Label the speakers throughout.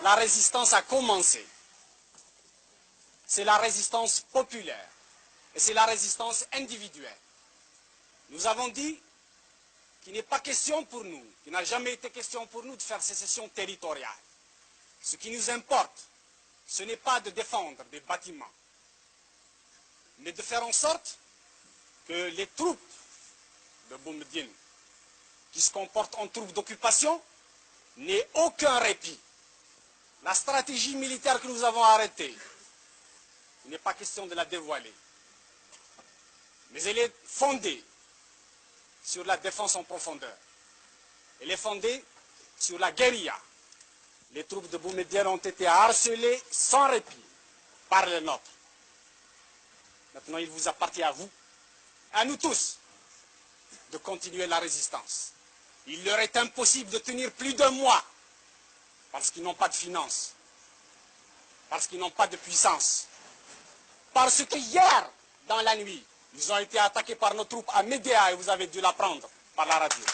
Speaker 1: la résistance a commencé. C'est la résistance populaire et c'est la résistance individuelle. Nous avons dit qu'il n'est pas question pour nous, qu'il n'a jamais été question pour nous de faire sécession territoriale. Ce qui nous importe, ce n'est pas de défendre des bâtiments, mais de faire en sorte que les troupes de Boumediene, qui se comportent en troupes d'occupation, n'aient aucun répit. La stratégie militaire que nous avons arrêtée, il n'est pas question de la dévoiler, mais elle est fondée sur la défense en profondeur. Elle est fondée sur la guérilla. Les troupes de Boumediene ont été harcelées sans répit par les nôtres. Maintenant, il vous appartient à vous, à nous tous, de continuer la résistance. Il leur est impossible de tenir plus d'un mois parce qu'ils n'ont pas de finances, parce qu'ils n'ont pas de puissance, parce que hier, dans la nuit, ils ont été attaqués par nos troupes à Médéa et vous avez dû l'apprendre par la radio.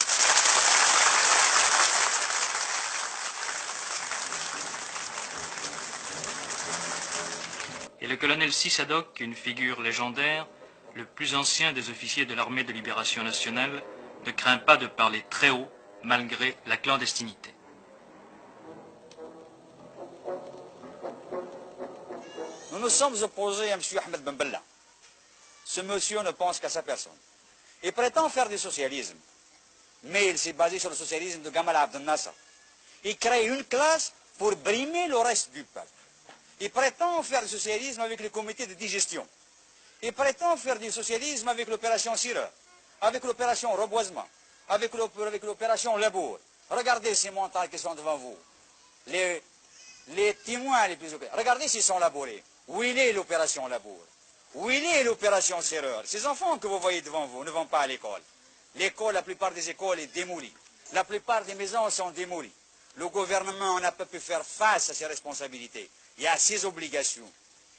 Speaker 2: Et le colonel Sissadok, une figure légendaire, le plus ancien des officiers de l'armée de libération nationale, ne craint pas de parler très haut, malgré la clandestinité.
Speaker 3: Nous nous sommes opposés à M. Ahmed Ben Bella. Ce monsieur ne pense qu'à sa personne. Il prétend faire du socialisme, mais il s'est basé sur le socialisme de Gamal Abdel Nasser. Il crée une classe pour brimer le reste du peuple. Il prétend faire du socialisme avec le comité de digestion. Il prétend faire du socialisme avec l'opération Sireur, avec l'opération Reboisement, avec l'opération Labour. Regardez ces montagnes qui sont devant vous. Les témoins les plus... Regardez s'ils sont labourés. Où il est l'opération Labour? Où il est l'opération Sireur? Ces enfants que vous voyez devant vous ne vont pas à l'école. L'école, la plupart des écoles est démolie. La plupart des maisons sont démolies. Le gouvernement n'a pas pu faire face à ses responsabilités et à ses obligations.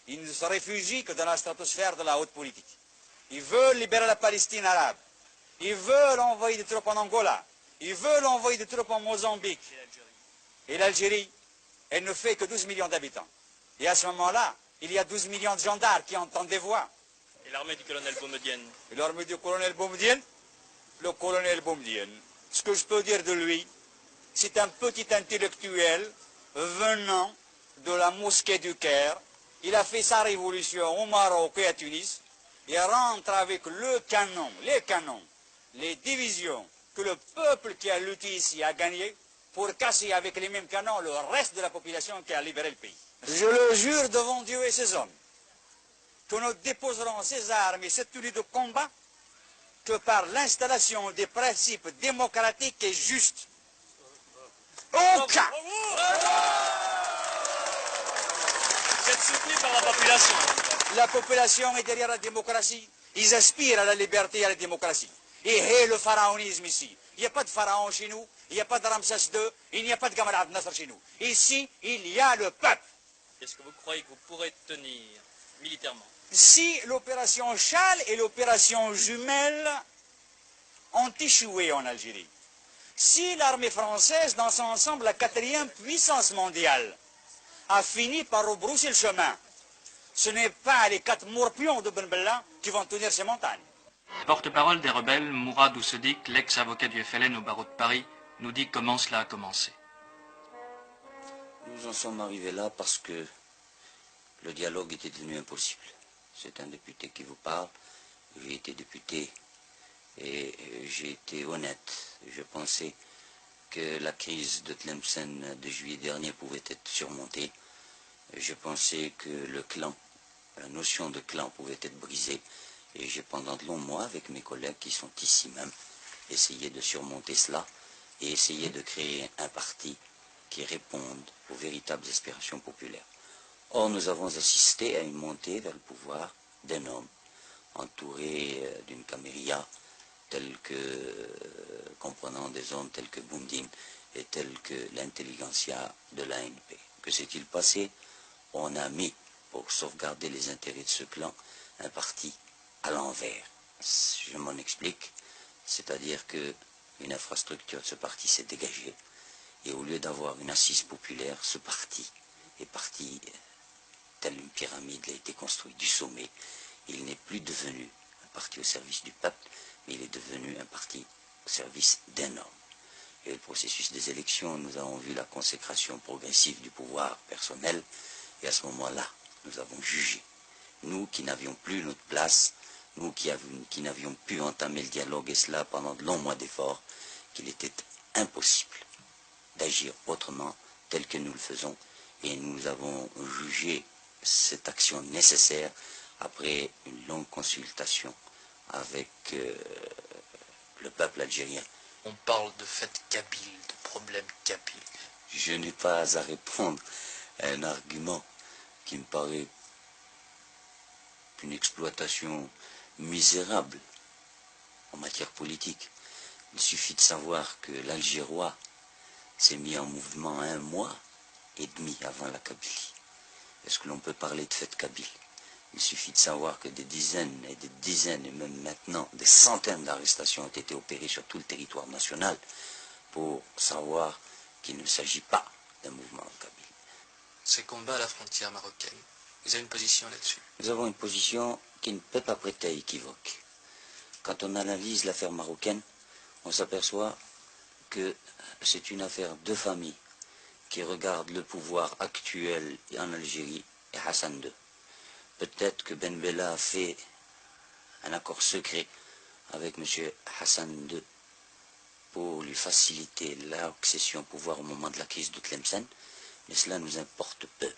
Speaker 3: Il ne se réfugie que dans la stratosphère de la haute politique. Ils veulent libérer la Palestine arabe. Ils veulent envoyer des troupes en Angola. Ils veulent envoyer des troupes en Mozambique. Et l'Algérie, elle ne fait que 12 millions d'habitants. Et à ce moment-là, il y a 12 millions de gendarmes qui entendent des voix.
Speaker 2: Et l'armée du colonel Boumediene?
Speaker 3: Et l'armée du colonel Boumediene? Le colonel Boumediene, ce que je peux dire de lui, c'est un petit intellectuel venant de la mosquée du Caire. Il a fait sa révolution au Maroc et à Tunis. Il rentre avec le canon, les canons, les divisions que le peuple qui a lutté ici a gagné pour casser avec les mêmes canons le reste de la population qui a libéré le pays. Je le jure devant Dieu et ses hommes que nous déposerons ces armes et cette tenue de combat que par l'installation des principes démocratiques et justes. Au cas.
Speaker 2: Vous êtes soutenu par la population.
Speaker 3: La population est derrière la démocratie. Ils aspirent à la liberté et à la démocratie. Et le pharaonisme ici. Il n'y a pas de pharaon chez nous, il n'y a pas de Ramsès II, il n'y a pas de Gamal Abdel Nasser chez nous. Ici, il y a le peuple.
Speaker 2: Est-ce que vous croyez que vous pourrez tenir militairement?
Speaker 3: Si l'opération Châle et l'opération Jumelle ont échoué en Algérie, si l'armée française, dans son ensemble, la 4e puissance mondiale, a fini par rebrousser le chemin, ce n'est pas les 4 morpions de Ben Bella qui vont tenir ces montagnes.
Speaker 2: Porte-parole des rebelles, Mourad Oussedik, l'ex-avocat du FLN au barreau de Paris, nous dit comment cela a commencé.
Speaker 4: Nous en sommes arrivés là parce que le dialogue était devenu impossible. C'est un député qui vous parle. J'ai été député et j'ai été honnête. Je pensais que la crise de Tlemcen de juillet dernier pouvait être surmontée. Je pensais que le clan, la notion de clan pouvait être brisée. Et j'ai pendant de longs mois, avec mes collègues qui sont ici même, essayé de surmonter cela et essayé de créer un parti qui réponde aux véritables aspirations populaires. Or, nous avons assisté à une montée vers le pouvoir d'un homme entouré d'une camarilla telle que, comprenant des hommes tels que Boumediene et tels que l'intelligentsia de l'ANP. Que s'est-il passé? On a mis, pour sauvegarder les intérêts de ce clan, un parti à l'envers. Je m'en explique, c'est-à-dire qu'une infrastructure de ce parti s'est dégagée. Et au lieu d'avoir une assise populaire, ce parti est parti, telle une pyramide, il a été construit du sommet. Il n'est plus devenu un parti au service du peuple, mais il est devenu un parti au service d'un homme. Et le processus des élections, nous avons vu la consécration progressive du pouvoir personnel, et à ce moment-là, nous avons jugé. Nous qui n'avions plus notre place, nous qui n'avions pu entamer le dialogue, et cela pendant de longs mois d'efforts, qu'il était impossible d'agir autrement, tel que nous le faisons, et nous avons jugé cette action nécessaire après une longue consultation avec le peuple algérien.
Speaker 2: On parle de fait kabyle, de problème kabyle.
Speaker 4: Je n'ai pas à répondre à un argument qui me paraît une exploitation misérable en matière politique. Il suffit de savoir que l'Algérois s'est mis en mouvement 1 mois et demi avant la Kabylie. Est-ce que l'on peut parler de fête kabyle? Il suffit de savoir que des dizaines, et même maintenant des centaines d'arrestations ont été opérées sur tout le territoire national pour savoir qu'il ne s'agit pas d'un mouvement kabyle.
Speaker 2: Ces combats à la frontière marocaine, vous avez une position là-dessus?
Speaker 4: Nous avons une position qui ne peut pas prêter à équivoque. Quand on analyse l'affaire marocaine, on s'aperçoit que c'est une affaire de famille qui regarde le pouvoir actuel en Algérie et Hassan II. Peut-être que Ben Bella a fait un accord secret avec M. Hassan II pour lui faciliter l'accession au pouvoir au moment de la crise de Tlemcen, mais cela nous importe peu.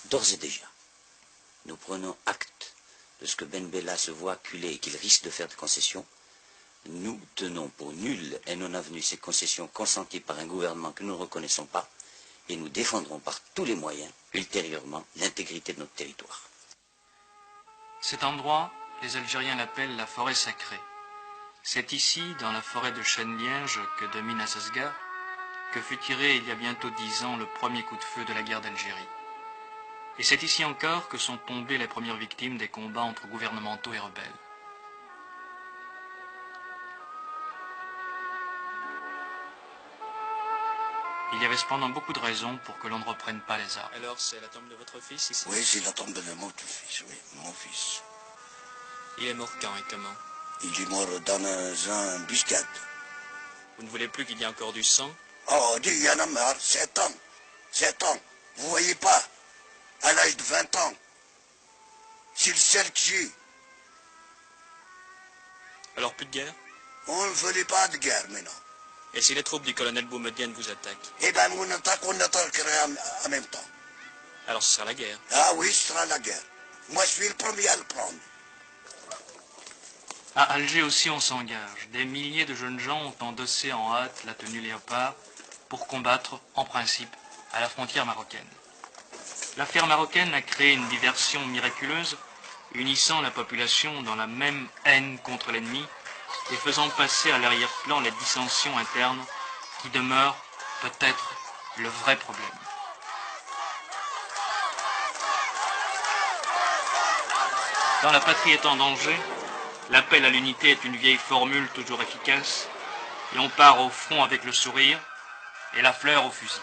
Speaker 4: D'ores et déjà, nous prenons acte de ce que Ben Bella se voit acculé et qu'il risque de faire des concessions. Nous tenons pour nulles et non avenues ces concessions consenties par un gouvernement que nous ne reconnaissons pas, et nous défendrons par tous les moyens, ultérieurement, l'intégrité de notre territoire.
Speaker 2: Cet endroit, les Algériens l'appellent la forêt sacrée. C'est ici, dans la forêt de chênes-lièges que domine Assasga, que fut tiré il y a bientôt 10 ans le premier coup de feu de la guerre d'Algérie. Et c'est ici encore que sont tombées les premières victimes des combats entre gouvernementaux et rebelles. Il y avait cependant beaucoup de raisons pour que l'on ne reprenne pas les armes. Alors c'est la tombe de votre fils ici?
Speaker 5: Oui, c'est la tombe de mon fils, oui, mon fils.
Speaker 2: Il est mort quand et comment?
Speaker 5: Il est mort dans un buscade.
Speaker 2: Vous ne voulez plus qu'il y ait encore du sang?
Speaker 5: Oh, il y en a marre, 7 ans. 7 ans. Vous voyez pas, à l'âge de 20 ans, c'est le seul que j'ai.
Speaker 2: Alors plus de guerre?
Speaker 5: On ne voulait pas de guerre maintenant.
Speaker 2: Et si les troupes du colonel Boumedienne vous attaquent?
Speaker 5: Eh bien, on attaquerait en même temps.
Speaker 2: Alors ce sera la guerre.
Speaker 5: Ah oui, ce sera la guerre. Moi, je suis le premier à le prendre.
Speaker 2: À Alger aussi on s'engage. Des milliers de jeunes gens ont endossé en hâte la tenue léopard pour combattre, en principe, à la frontière marocaine. L'affaire marocaine a créé une diversion miraculeuse, unissant la population dans la même haine contre l'ennemi et faisant passer à l'arrière-plan les dissensions internes qui demeurent peut-être le vrai problème. Quand la patrie est en danger, l'appel à l'unité est une vieille formule toujours efficace, et on part au front avec le sourire et la fleur au fusil.